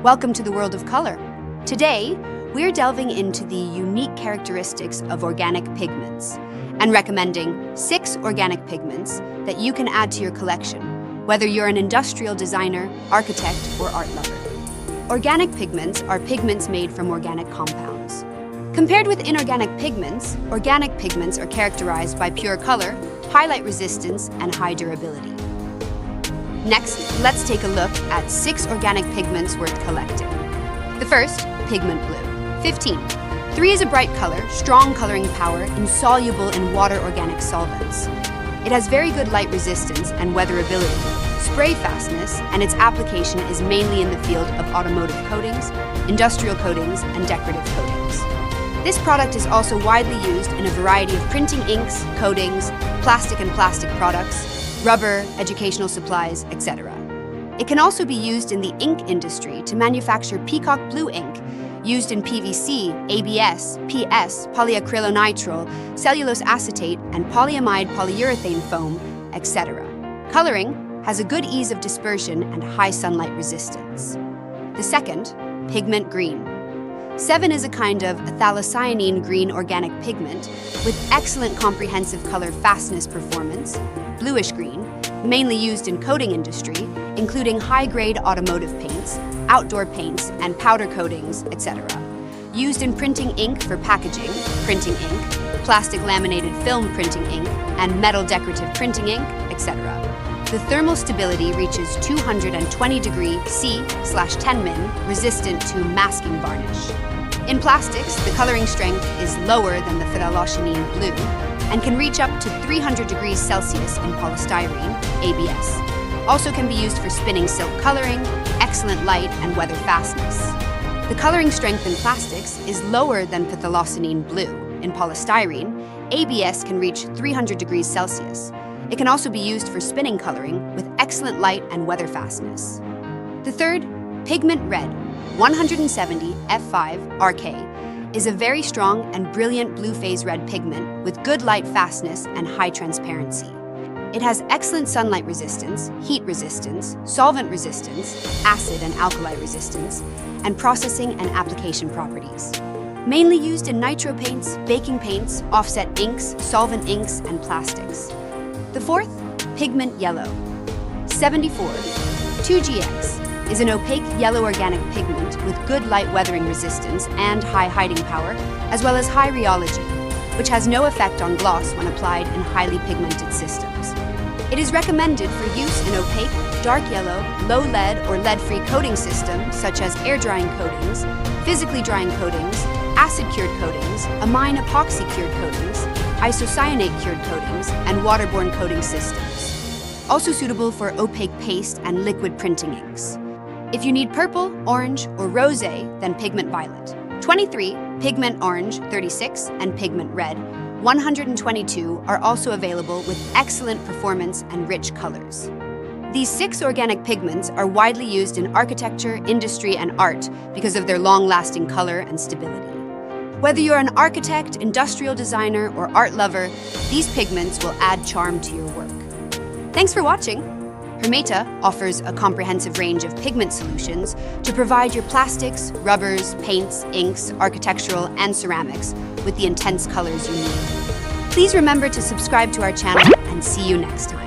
Welcome to the world of color. Today, we're delving into the unique characteristics of organic pigments and recommending 6 organic pigments that you can add to your collection, whether you're an industrial designer, architect, or art lover. Organic pigments are pigments made from organic compounds. Compared with inorganic pigments, organic pigments are characterized by pure color, highlight resistance, and high durability. Next, let's take a look at 6 organic pigments worth collecting. The first, pigment blue. 15. 3 is a bright color, strong coloring power, insoluble in water organic solvents. It has very good light resistance and weatherability, spray fastness, and its application is mainly in the field of automotive coatings, industrial coatings, and decorative coatings. This product is also widely used in a variety of printing inks, coatings, plastic and plastic products, rubber, educational supplies, etc. It can also be used in the ink industry to manufacture peacock blue ink, used in PVC, ABS, PS, polyacrylonitrile, cellulose acetate, and polyamide polyurethane foam, etc. Coloring has a good ease of dispersion and high sunlight resistance. The second, pigment green. 7 is a kind of phthalocyanine green organic pigment with excellent comprehensive color fastness performance, bluish green, mainly used in coating industry, including high-grade automotive paints, outdoor paints, and powder coatings, etc. Used in printing ink for packaging, printing ink, plastic laminated film printing ink, and metal decorative printing ink, etc. The thermal stability reaches 220 degrees C/10 min, resistant to masking varnish. In plastics, the coloring strength is lower than the phthalocyanine blue and can reach up to 300 degrees Celsius in polystyrene, ABS. Also can be used for spinning silk coloring, excellent light and weather fastness. The coloring strength in plastics is lower than phthalocyanine blue. In polystyrene, ABS can reach 300 degrees Celsius. It can also be used for spinning coloring with excellent light and weather fastness. The third, pigment red, 170 F5 RK, is a very strong and brilliant blue phase red pigment with good light fastness and high transparency. It has excellent sunlight resistance, heat resistance, solvent resistance, acid and alkali resistance, and processing and application properties. Mainly used in nitro paints, baking paints, offset inks, solvent inks, and plastics. The fourth, pigment yellow. 74 2GX is an opaque yellow organic pigment with good light weathering resistance and high hiding power, as well as high rheology, which has no effect on gloss when applied in highly pigmented systems. It is recommended for use in opaque, dark yellow, low lead or lead-free coating systems such as air drying coatings, physically drying coatings, acid-cured coatings, amine epoxy-cured coatings, isocyanate cured coatings, and waterborne coating systems. Also suitable for opaque paste and liquid printing inks. If you need purple, orange, or rosé, then pigment violet. 23, pigment orange, 36, and pigment red, 122 are also available with excellent performance and rich colors. These 6 organic pigments are widely used in architecture, industry, and art because of their long-lasting color and stability. Whether you're an architect, industrial designer, or art lover, these pigments will add charm to your work. Thanks for watching. Hermeta offers a comprehensive range of pigment solutions to provide your plastics, rubbers, paints, inks, architectural, and ceramics with the intense colors you need. Please remember to subscribe to our channel and see you next time.